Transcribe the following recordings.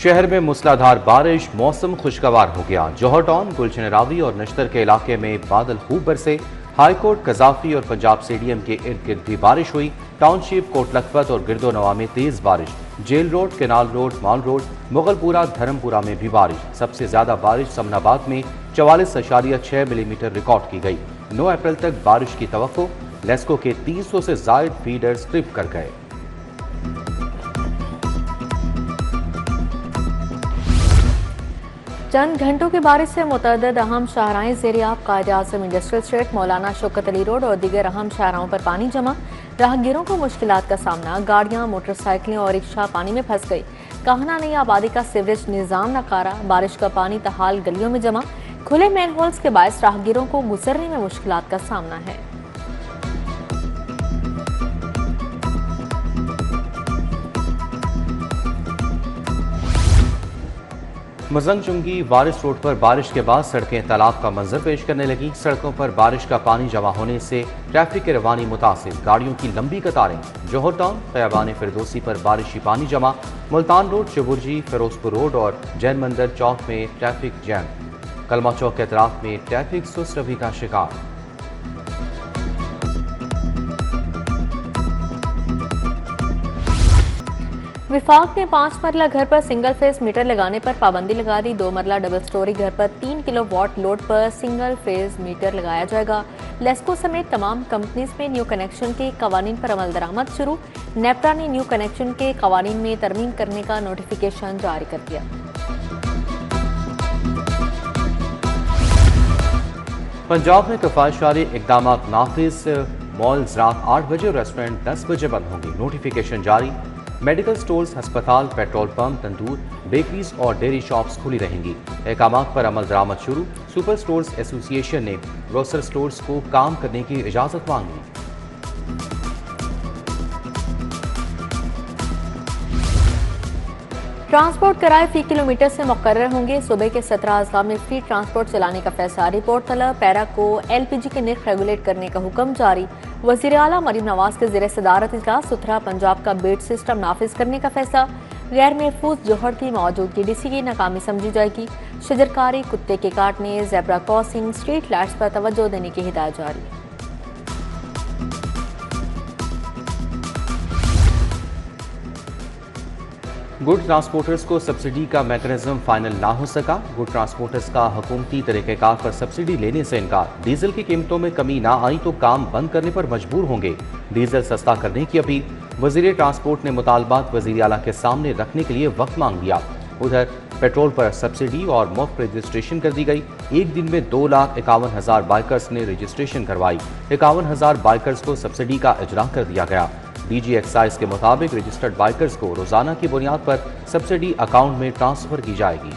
शहर में मूसलाधार बारिश, मौसम खुशगवार हो गया। जौहर टाउन, गुलशन रावी और नश्तर के इलाके में बादल खूब बरसे। हाईकोर्ट, कजाफी और पंजाब स्टेडियम के इर्द गिर्द भी बारिश हुई। टाउनशिप, कोट लखपत और गिरदो नवा में तेज बारिश। Jail road, canal road, mall road, Mughalpura, Dharampura में भी बारिश। सबसे ज्यादा बारिश समनाबाद में 44.6 मिलीमीटर रिकॉर्ड की गई। 9 अप्रैल तक बारिश की तवक्को। लेस्को के 300 से जायद फीडर्स ट्रिप कर गए। चंद घंटों की बारिश से मुतअद्दिद अहम शाहराहें ज़ेर-ए-आब कायद-ए-आज़म इंडस्ट्रियल स्ट्रीट, मौलाना शौकत अली रोड और दीगर अहम शाहराहों पर पानी जमा। राहगीरों को मुश्किलात का सामना। गाड़ियां, मोटरसाइकिलें और रिक्शा पानी में फंस गई। कहना नई आबादी का सीवरेज निज़ाम नकारा। बारिश का पानी तहाल गलियों में जमा। खुले मैन होल्स के बायस राहगीरों को गुजरने में मुश्किलात का सामना है। मजंग चुंगी वारिस रोड पर बारिश के बाद सड़कें तालाब का मंजर पेश करने लगी। सड़कों पर बारिश का पानी जमा होने से ट्रैफिक की रवानी मुतासिर। गाड़ियों की लंबी कतारें। जौहर टाउन, खयाबान फिरदौसी पर बारिशी पानी जमा। मुल्तान रोड, चबुर्जी, फिरोजपुर रोड और जैन मंदिर चौक में ट्रैफिक जैम। कलमा चौक के अतराफ में ट्रैफिक सुस्त रवि का शिकार। विफाक ने 5 मरला घर पर सिंगल फेज मीटर लगाने पर पाबंदी लगा दी। 2 मरला डबल स्टोरी घर पर 3 किलोवाट लोड पर सिंगल फेज मीटर लगाया जाएगा। लेस्को समेत तमाम कंपनीज में न्यू कनेक्शन के कवानीन पर अमल दरामद शुरू। नेपरा ने न्यू कनेक्शन के कवानीन में तरमीम करने का नोटिफिकेशन जारी कर दिया। पंजाब में कफायतशारी इकदाम नाफिज। मॉल रात 8 बजे, रेस्टोरेंट 10 बजे बंद होंगे। नोटिफिकेशन जारी। मेडिकल स्टोर्स, अस्पताल, पेट्रोल पंप, तंदूर, बेकरीज और डेयरी शॉप्स खुली रहेंगी। अहकामात पर अमल दरामद शुरू। सुपर स्टोर्स एसोसिएशन ने ग्रोसर स्टोर्स को काम करने की इजाजत मांगी। ट्रांसपोर्ट किराए फी किलोमीटर से मुकर्रर होंगे। सूबे के 17 अजला में फ्री ट्रांसपोर्ट चलाने का फैसला। रिपोर्ट तलब। पैरा को LPG के निर्ख रेगुलेट करने का हुक्म जारी। वज़ीर आला मरीम नवाज के ज़ेर सदारत इजलास। सुथरा पंजाब का बेड सिस्टम नाफिज करने का फैसला। गैर महफूज जौहर की मौजूदगी DC की नाकामी समझी जाएगी। शजरकारी, कुत्ते के काटने, ज़ेब्रा क्रॉसिंग, स्ट्रीट लाइट्स पर तवज्जो देने की हिदायत जारी। गुड ट्रांसपोर्टर्स को सब्सिडी का मैकेनिज्म फाइनल ना हो सका। गुड ट्रांसपोर्टर्स का हुकूमती तरीक़ेकार पर सब्सिडी लेने से इनकार। डीजल की कीमतों में कमी ना आई तो काम बंद करने पर मजबूर होंगे। डीजल सस्ता करने की अपील। वज़ीर ट्रांसपोर्ट ने मुतालबात वज़ीर आला के सामने रखने के लिए वक्त मांग लिया। उधर पेट्रोल पर सब्सिडी और मुफ्त रजिस्ट्रेशन कर दी गई। एक दिन में 2,51,000 बाइकर्स ने रजिस्ट्रेशन करवाई। 51,000 बाइकर्स को सब्सिडी का इजरा कर दिया गया। DG एक्साइज के मुताबिक रजिस्टर्ड बाइकर्स को रोजाना की बुनियाद पर सब्सिडी अकाउंट में ट्रांसफर की जाएगी।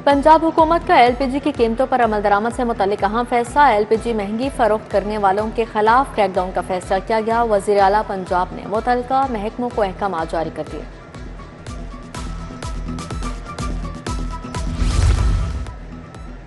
पंजाब हुकूमत का LPG की कीमतों पर अमल दरामद से मुतालिक अहम फैसला। LPG महंगी फरोख्त करने वालों के खिलाफ क्रैकडाउन का फैसला किया गया। वज़ीर आला पंजाब ने मुतल्लिका महकमों को अहकामात जारी कर दिए।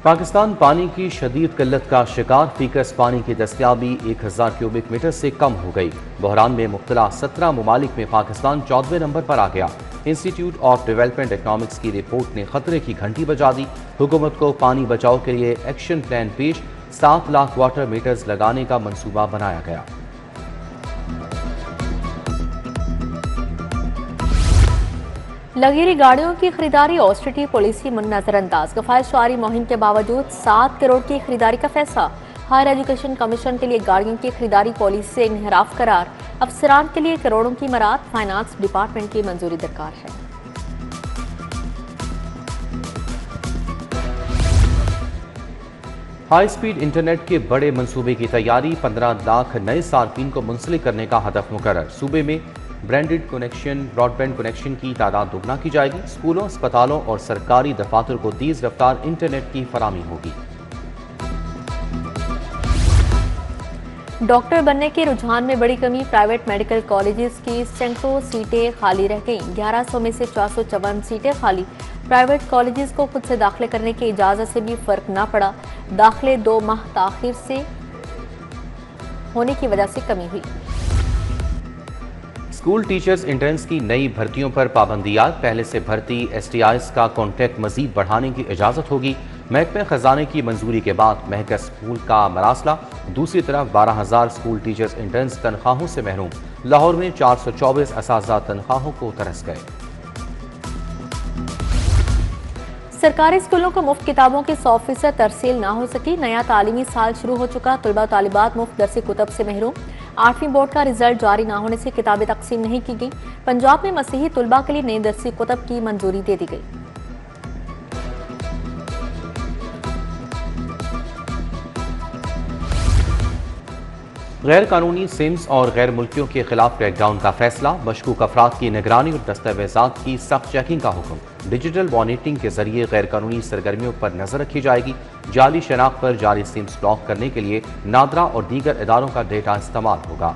पाकिस्तान पानी की शदीद किल्लत का शिकार। फीकस पानी की दस्तियाबी 1000 क्यूबिक मीटर से कम हो गई। बहरान में मुब्तला 17 ममालिक में पाकिस्तान 14वें नंबर पर आ गया। इंस्टीट्यूट ऑफ डेवलपमेंट इकनॉमिक्स की रिपोर्ट ने खतरे की घंटी बजा दी। हुकूमत को पानी बचाव के लिए एक्शन प्लान पेश। 7 लाख वाटर मीटर्स लगाने का मंसूबा बनाया गया। लगेरी गाड़ियों की खरीदारी ऑस्ट्रिटी पॉलिसी नजरअंदाज। कफायतशारी मुहिम के बावजूद 7 करोड़ की खरीदारी का फैसला। हायर एजुकेशन कमीशन के लिए गाड़ियों की खरीदारी पॉलिसी से इन्हिराफ करार। अफसरान के लिए करोड़ों की मराद। फाइनेंस डिपार्टमेंट की मंजूरी दरकार है। हाई स्पीड इंटरनेट के बड़े मंसूबे की तैयारी। 15 लाख नए सार्फिन को मुंसलिक करने का हदफ मुकर्रर। सूबे में ब्रॉडबैंड कनेक्शन की तादाद दोगुना की जाएगी। स्कूलों, अस्पतालों और सरकारी दफातर को तेज रफ्तार इंटरनेट की फराहमी होगी। डॉक्टर बनने के रुझान में बड़ी कमी। प्राइवेट मेडिकल कॉलेजेस की सैकड़ों सीटें खाली रह गईं। 1100 में से 454 सीटें खाली। प्राइवेट कॉलेजेस को खुद से दाखिले करने की इजाजत से भी फर्क ना पड़ा। दाखिले 2 माह ताखिर से होने की वजह से कमी हुई। स्कूल टीचर्स इंटर्न्स की नई भर्तियों पर पाबंदियां। पहले से भर्ती STIs का कॉन्ट्रैक्ट मजीद बढ़ाने की इजाज़त होगी। महकमे खजाने की मंजूरी के बाद महंगा स्कूल का मरासला। दूसरी तरफ 12,000 स्कूल टीचर्स इंटर्न्स तनख्वाहों से महरूम। लाहौर में 424 असातिज़ा तनख्वाहों को तरस गए। सरकारी स्कूलों को मुफ्त किताबों की 100% तरसील ना हो सकी। नया तालीमी साल शुरू हो चुका, तलबा तालिबात मुफ्त दरसी कुतब से महरूम। 8वीं बोर्ड का रिजल्ट जारी ना होने से किताबें तकसीम नहीं की गई। पंजाब में मसीही तलबा के लिए नई दरसी कुतब की मंजूरी दे दी गई। गैर कानूनी सिम्स और गैर मुल्कियों के खिलाफ क्रैकडाउन का फैसला। मशकूक अफराद की निगरानी और दस्तावेजात की सख्त चेकिंग का हुक्म। डिजिटल मॉनिटरिंग के जरिए गैर कानूनी सरगर्मियों पर नजर रखी जाएगी। जाली शनाख्त पर जाली सिम्स ब्लॉक करने के लिए नादरा और दीगर इदारों का डेटा इस्तेमाल होगा।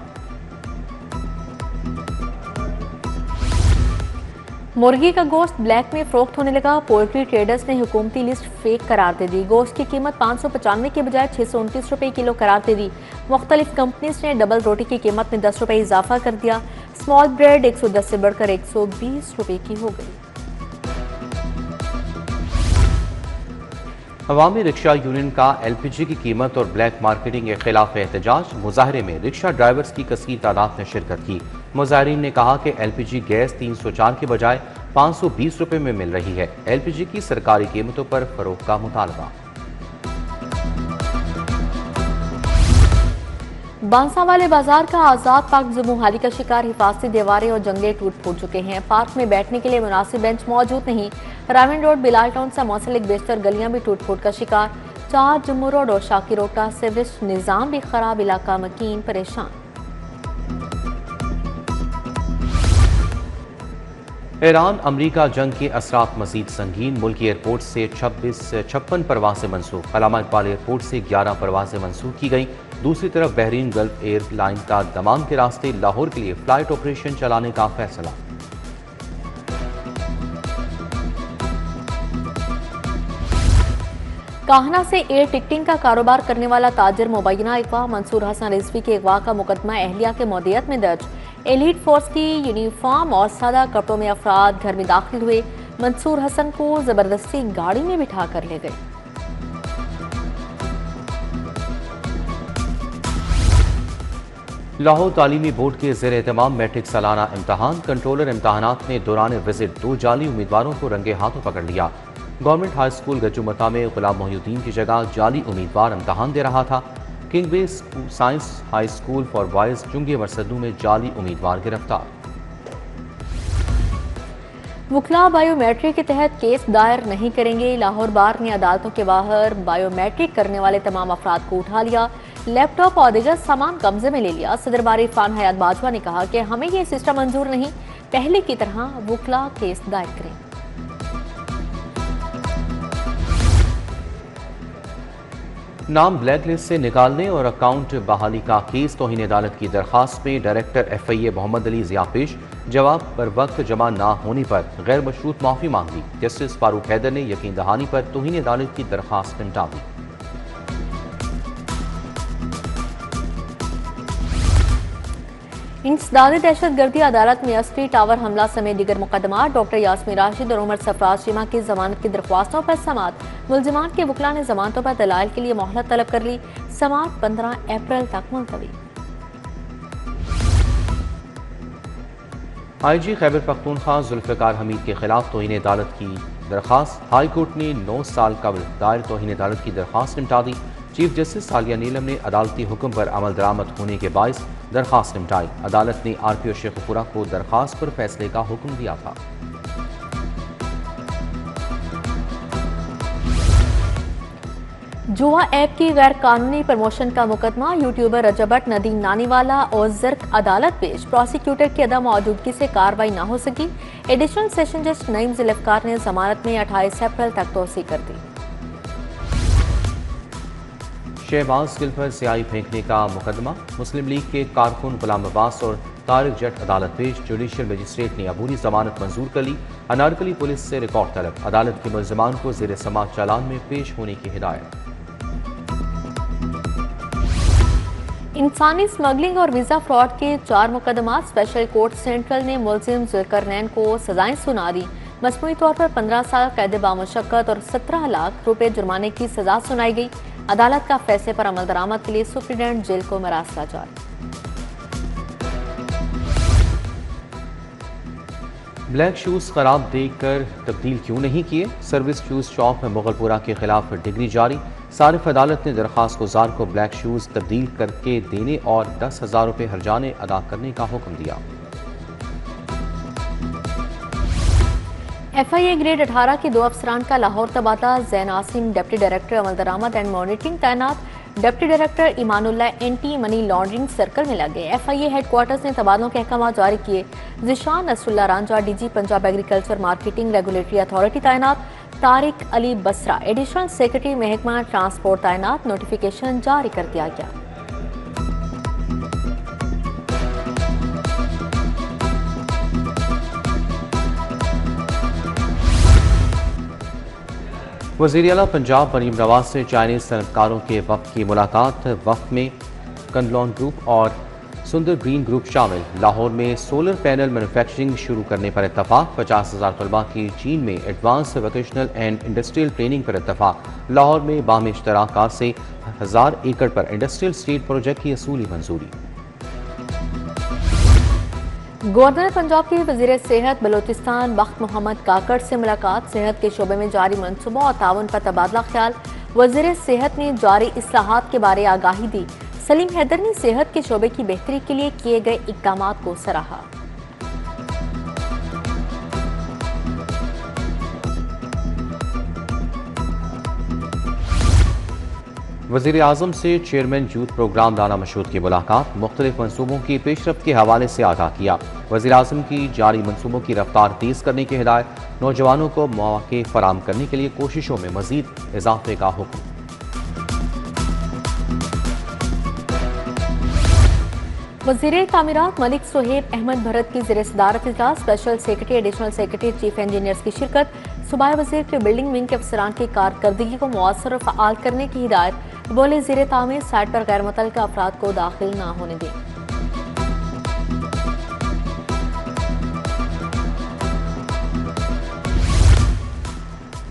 मुर्गी का गोश्त ब्लैक में फरोख्त होने लगा। पोल्ट्री ट्रेडर्स ने हुकूमती लिस्ट फेक करार दे दी। गोश्त की कीमत 595 के बजाय 629 रुपए किलो करार दे दी। मुख्तलिफ कंपनीज ने डबल रोटी की कीमत में 10 रुपए इजाफा कर दिया। स्मॉल ब्रेड 110 से बढ़कर 120 रुपए की हो गई। अवामी रिक्शा यूनियन का LPG की कीमत और ब्लैक मार्केटिंग के खिलाफ एहतजाज। मुजाहरे में रिक्शा ड्राइवर्स की कसीर तादाद ने शिरकत की। मुजाहरीन ने कहा कि LPG गैस 304 के बजाय 520 रुपए में मिल रही है। LPG की सरकारी कीमतों पर फरोख्त का मुतालबा। बांसावाले बाजार का आजाद पार्क जमुहाली का शिकार। हिफाजती दीवारें और जंगले टूट फूट चुके हैं। पार्क में बैठने के लिए मुनासिब बेंच मौजूद नहीं। रामिन रोड बिलाल टाउन से मुंसलिक बेशतर गलियां भी टूट फूट का शिकार। 4 जम्मू रोड और शाकिर रोड का सीवरेज निजाम भी खराब। इलाका मकीन परेशान। ईरान अमरीका जंग के असरात मजीद संगीन। मुल्की एयरपोर्ट से 56 परवाजें मनसूख। अल्लामा इकबाल एयरपोर्ट से 11 परवाजें मनसूख की गई। दूसरी तरफ बहरीन गल्फ एयरलाइन का दमाम के रास्ते लाहौर के लिए फ्लाइट ऑपरेशन चलाने का फैसला। काहना से एयर टिकटिंग का कारोबार करने वाला ताजिर मुबैना अगवा मंसूर हसन रिजवी के अगवा का मुकदमा अहलिया के मौदियत में दर्ज। एलीट फोर्स की यूनिफॉर्म और सादा कपड़ों में अफराद घर में दाखिल हुए। मंसूर हसन को जबरदस्ती गाड़ी में बिठा कर ले गए। लाहौर तालीमी बोर्ड के ज़ेर एहतमाम मैट्रिक सालाना इम्तहान। कंट्रोलर इम्तहानात ने दौरान विजिट 2 जाली उम्मीदवारों को रंगे हाथों पकड़ लिया। गवर्नमेंट हाई स्कूल गजुमता में गुलाम मोहिउद्दीन की जगह जाली उम्मीदवार इम्तहान दे रहा था। King Bay science high school for boys चुंगे मरसदू में जाली उम्मीदवार गिरफ्तार। वुकला बायोमेट्रिक के तहत केस दायर नहीं करेंगे। लाहौर बार ने अदालतों के बाहर बायोमेट्रिक करने वाले तमाम अफराद को उठा लिया। लैपटॉप और दीगर सामान कब्जे में ले लिया। सदर बार इरफान हयात बाजवा ने कहा कि हमें ये सिस्टम मंजूर नहीं, पहले की तरह वुकला केस दायर करें। नाम ब्लैकलिस्ट से निकालने और अकाउंट बहाली का केस तौहीन अदालत की दरखास्त में डायरेक्टर FIA मोहम्मद अली ज़िया पेश। जवाब पर वक्त जमा ना होने पर गैर मशरूत माफ़ी मांगी। जस्टिस फारूक हैदर ने यकीन दहानी पर तौहीन अदालत की दरखास्त निपटा दी। इंसदाद दहशतगर्दी अदालत में अस्करी टावर हमला समेत दीगर मुकदमा। डॉक्टर यास्मीन राशिद और उमर सरफराज शीमा की जमानत की दरख्वास्तों पर समाअत। मुलजिमान के वकला ने जमानतों पर दलाइल के लिए मोहलत तलब कर ली। समाअत 15 अप्रैल तक मुलतवी। IG खैबर पख्तूनख्वा जुल्फ़िकार हमीद के खिलाफ तौहीन अदालत की दरखास्त। हाई कोर्ट ने 9 साल कबल दायर तौहीन अदालत की दरखास्त निपटा दी। चीफ जस्टिस सालिया नीलम ने अदालती हुक्म पर अमल दरामद होने के बायस दरखास्त निपटाई। अदालत ने RPO शेखपुरा को दरखास्त पर फैसले का हुक्म दिया था। जुआ ऐप की गैर कानूनी प्रमोशन का मुकदमा। यूट्यूबर रजब भट्ट, नदीम नानीवाला और जर्क अदालत पेश। प्रोसिक्यूटर की अदम मौजूदगी से कार्रवाई न हो सकी। एडिशनल सेशन जज नईम जुल्फकार ने जमानत में 28 अप्रैल तक तोसी कर दी। शहबाज गिल पर स्याही फेंकने का मुकदमा। मुस्लिम लीग के कारकुन गुलाम अब्बास और तारिक जट अदालत पेश। जुडिशियल मजिस्ट्रेट ने अबूरी जमानत मंजूर कर ली। अनारकली पुलिस से रिकॉर्ड तलब। अदालत के मुल्जिमान को ज़ेर समाअत चालान में पेश होने की हिदायत। इंसानी स्मगलिंग और वीजा फ्रॉड के 4 मुकदमा स्पेशल कोर्ट सेंट्रल ने मुलजिम जुल्करनैन को सजाएं सुना दी। मजमूई तौर पर 15 साल कैद बामुशक्कत और 17 लाख रुपए जुर्माने की सजा सुनाई गई। अदालत का फैसले पर अमल दरामद के लिए सुप्रीडेंट जेल को मरासला जारी। ब्लैक शूज खराब देखकर तब्दील क्यों नहीं किए? सर्विस शूज शॉप में मुगलपुरा के खिलाफ डिग्री जारी। सारिफ अदालत ने दरखास्त गुजार को ब्लैक शूज तब्दील करके देने और 10,000 रुपये हर्जाने अदा करने का हुक्म दिया। FIA ग्रेड 18 के 2 अफसरान का लाहौर तबादला। जैन आसिम डिप्टी डायरेक्टर अमल दरामद एंड मॉनिटरिंग तैनात। Deputy director Imanullah anti money laundering circle में लगे। FIA हेडक्वार्टर्स ने तबादलों के अहकाम जारी किए। Zeeshan Nasrullah Ranjha DG Punjab agriculture marketing regulatory authority तैनात। तारिक अली बसरा एडिशनल सेक्रेटरी महकमा ट्रांसपोर्ट तैनात। नोटिफिकेशन जारी कर दिया गया। वज़ीर आला पंजाब मरीम नवाज से चाइनीज सनतकारों के वफ़द की मुलाकात। वफ़द में कंदलौन ग्रुप और सुंदर ग्रीन ग्रुप शामिल। लाहौर में सोलर पैनल मैन्युफैक्चरिंग शुरू करने पर इत्तफाक। 50,000 तलबा की चीन में advance vocational and industrial training पर इत्तफाक। लाहौर में बाहमी इश्तराकार से 1000 एकड़ पर इंडस्ट्रियल स्टेट प्रोजेक्ट की असूली मंजूरी। गवर्नर पंजाब के वजीर सेहत बलोचिस्तान बख्त मोहम्मद काकड़ से मुलाकात। सेहत के शोबे में जारी मनसूबों और ताउन पर तबादला ख्याल। वजीर सेहत ने जारी इस्लाहात के बारे आगाही दी। सलीम हैदर ने सेहत के शोबे की बेहतरी के लिए किए गए इक़दामात को सराहा। वज़ीर आज़म से chairman youth programme Rana Mashhood की मुलाकात। मुख्तलिफ मनसूबों की पेशरफ्त के हवाले से आगाह किया। वज़ीर आज़म की जारी मनसूबों की रफ्तार तेज़ करने की हिदायत। नौजवानों को मौके फराम करने के लिए कोशिशों में मज़ीद इजाफे का हुक्म। वज़ीर तामीरात मलिक सुहेब अहमद भरत की ज़ेर सदारत इजलास। Special secretary additional secretary chief engineers की शिरकत। सूबाई वज़ीर के बिल्डिंग विंग के अफसरान की कारकर्दगी को मौसर और फ़आल करने की हिदायत। बोले ज़ेर तामीर साइट पर गैर मुतल्लिका अफराद को दाखिल न होने दें।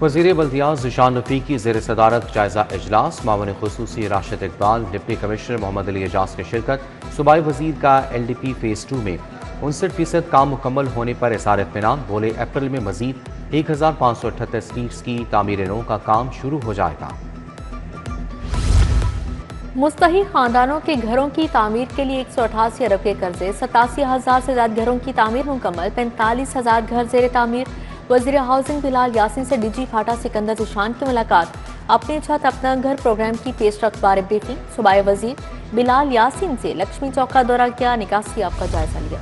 वज़ीर बल्दियात ज़िशान रफ़ीक की ज़ेर सदारत जायज़ा इजलास। मामून ख़ुसूसी राशिद इकबाल, डिप्टी कमिश्नर मोहम्मद अली एजाज की शिरकत। सूबाई वज़ीर का LDP फ़ेज़ 2 में 59% काम मुकम्मल होने पर इज़हार इत्मीनान। बोले अप्रैल में मज़ीद 1538 स्ट्रीट्स की तामीर नौ का काम शुरू हो जाएगा। मुस्तहिक खानदानों के घरों की तामीर के लिए 188 अरब के कर्जे। 87,000 से ज्यादा घरों की तामीर मुकम्मल। 45,000 घर ज़ेर तामीर। वज़ीर हाउसिंग बिलाल यासीन से DG फाटा सिकंदर जिशान की मुलाकात। अपनी छत अपना घर प्रोग्राम की पेशरफ्त बारे ब्रीफिंग। सूबाई वज़ीर बिलाल यासीन से लक्ष्मी चौक का दौरा किया। निकासी का जायजा लिया।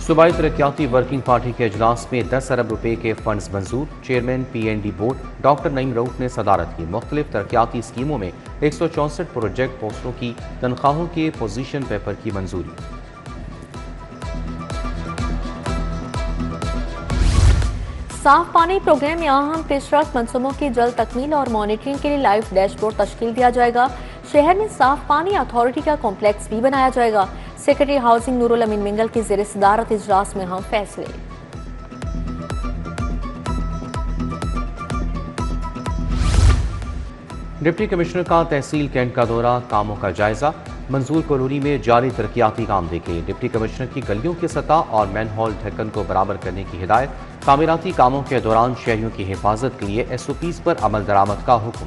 सूबाई तरक्याती वर्किंग पार्टी के अजलास में 10 अरब रुपए के फंड्स मंजूर। Chairman PND board doctor Naeem Rauf ने सदारत की। मुख्तलिफ तरक्याती स्कीमों में 164 प्रोजेक्ट पोस्टरों की तनख्वाहों के पोजीशन पेपर की मंजूरी। साफ पानी प्रोग्राम में अहम पेशरफ्त मनसूबों की जल्द तकमील और मॉनिटरिंग के लिए लाइव डैशबोर्ड तश्कील दिया जाएगा। शहर में साफ पानी अथॉरिटी का कॉम्प्लेक्स भी बनाया जाएगा। सेक्रेटरी हाउसिंग नूरुल अमीन मिंगल की ज़ेर सदारत इजलास में हम फैसले। डिप्टी कमिश्नर का तहसील कैंट का दौरा, कामों का जायजा। मंजूर कॉलोनी में जारी तरक्याती काम देखे। डिप्टी कमिश्नर की गलियों की सतह और मैनहोल ढक्कन को बराबर करने की हिदायत। तामीराती कामों के दौरान शहरियों की हिफाजत के लिए SOPs पर अमल दरामद का हुक्म।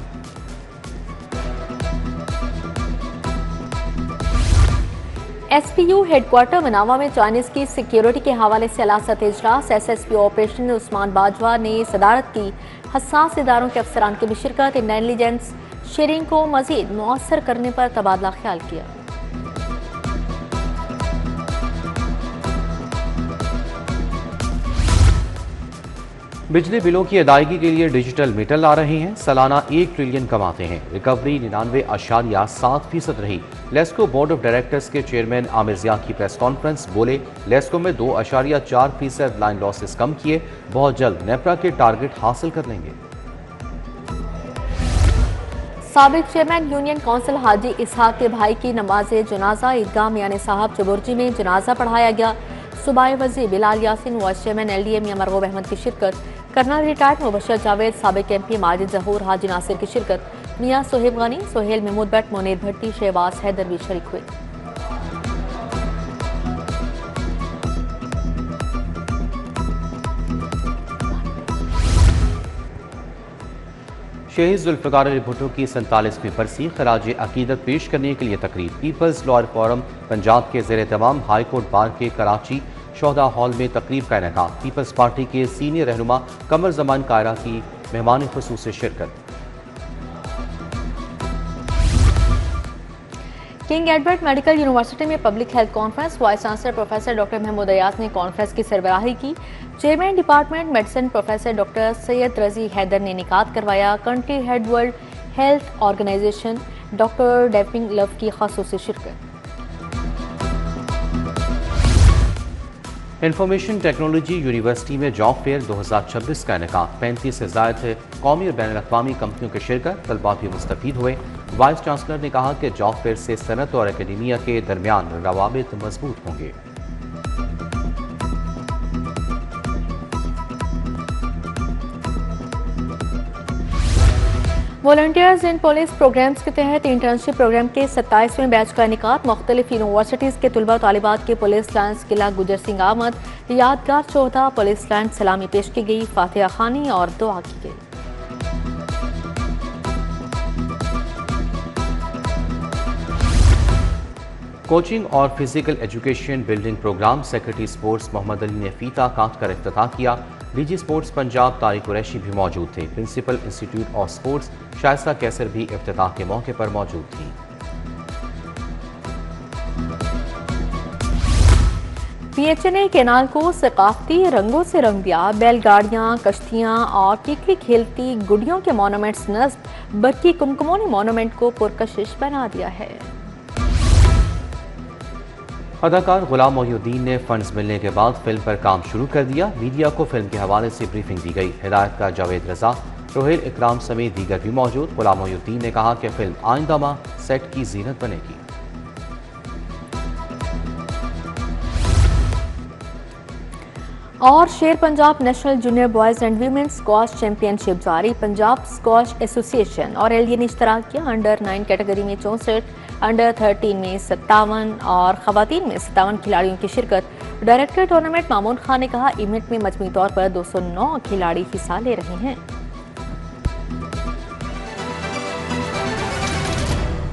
SPU हेडक्वार्टर मनावा में चाइनीज की सिक्योरिटी के हवाले से अला सतह इजलास। SSP ऑपरेशन उस्मान बाजवा ने सदारत की। हसास इदारों के अफसरान की भी शिरकत। इंटेलिजेंस शेयरिंग को मजीद मौसर करने पर तबादला ख्याल किया। बिजली बिलों की अदायगी के लिए डिजिटल मीटर ला रहे हैं। सालाना 1 ट्रिलियन कमाते हैं। रिकवरी 99.7% रही। लेस्को बोर्ड ऑफ डायरेक्टर्स के चेयरमैन आमिर जिया की प्रेस कॉन्फ्रेंस। बोले लेस्को में 2.4% लाइन लॉसेस कम किए। बहुत जल्द नेपरा के टारगेट हासिल कर लेंगे। साबिक चेयरमैन यूनियन काउंसिल हाजी इसहाक के भाई की नमाज जनाजा ईदगाह मियानी साहब चबुर्जी में जनाजा पढ़ाया गया। सूबाई वज़ीर Bilal Yasin, vice chairman LDA Mian Marghoob Ahmad की शिरकत, कर्नल रिटायर्ड मुबशर जावेद, साबिक MP माजिद जहूर, हाजी नासिर की शिरकत, मियां सोहेब गनी, सोहेल महमूद भट्ट, मुनीर भट्टी, शहबाज हैदर भी शरीक हुए। शहीद जुल्फ़िकार अली भुट्टो की 47वीं बरसी खराज अकीदत पेश करने के लिए तकरीब पीपल्स लॉयर फोरम पंजाब के ज़ेर तमाम हाई कोर्ट बार के कराची शोहदा हॉल में तकरीब का इनेकाद। पीपल्स पार्टी के सीनियर रहनुमा कमर जमान कायरा की मेहमान खुसूस से शिरकत। किंग एडवर्ड मेडिकल यूनिवर्सिटी में public health conference, vice chancellor professor doctor Mahmood Ayaz ने कॉन्फ्रेंस की सरबराही की। Chairman department medicine professor doctor Syed Razi Haider ने इनेकाद करवाया। Country head World Health Organization doctor डेविंग लव की खासूसी शिरकत। इंफॉर्मेशन टेक्नोलॉजी यूनिवर्सिटी में जॉब फेयर 2026 का इनेकाद। 35 से ज़ायद कौमी और बैन अवी कंपनियों की शिरकत, तलबा भी मुस्तफीद हुए। वाइस चांसलर ने कहा कि जॉब फेयर से सनत और एकेडमिया के दरमियान रवाबित मजबूत होंगे। वॉलंटियर्स इन पुलिस प्रोग्राम्स के तहत इंटर्नशिप प्रोग्राम के 27वें बैच का इनेकाद। मुख्तलिफ यूनिवर्सिटीज़ के तुलबा तालिबात के पुलिस लाइन्स किला गुजर सिंह आमद यादगार चौथा पुलिस लाइन सलामी पेश की गई, फातिहा खानी और दुआ की गई। कोचिंग और physical education building program secretary sports Mohammad Ali ने फीता काट कर इफ्तिताह किया। DG स्पोर्ट्स पंजाब तारिक कुरैशी भी मौजूद थे। Principal institute of sports Shaista Kaiser भी इफ्तिताह के मौके पर मौजूद थी। PHA केनाल को सकाफती रंगों से रंग दिया। बैलगाड़ियाँ, कश्तियाँ और किकली खेलती गुड़ियों के मोनूमेंट्स नस्ब बरकी कुमकुमों ने मोनूमेंट को पुरकशिश बना दिया है। अदाकार गुलाम मोहिउद्दीन ने फंड्स मिलने के बाद फिल्म पर काम शुरू कर दिया। मीडिया को फिल्म के हवाले से ब्रीफिंग दी गई। हिदायतकार जावेद रजा, रोहेल इकराम समेत दीगर भी मौजूद। गुलाम मोहिउद्दीन ने कहा कि फिल्म आइंदा माह सेट की जीनत बनेगी। और शेर Punjab national junior boys and women squash championship जारी। पंजाब स्क्वाश एसोसिएशन और LDA ने इश्तराक किया। अंडर 9 कैटेगरी में 64, अंडर 13 में 57 और खवातीन में 57 खिलाड़ियों की शिरकत। डायरेक्टर टूर्नामेंट मामून खान ने कहा, इवेंट में मजमूई तौर पर 209 खिलाड़ी हिस्सा ले रहे हैं।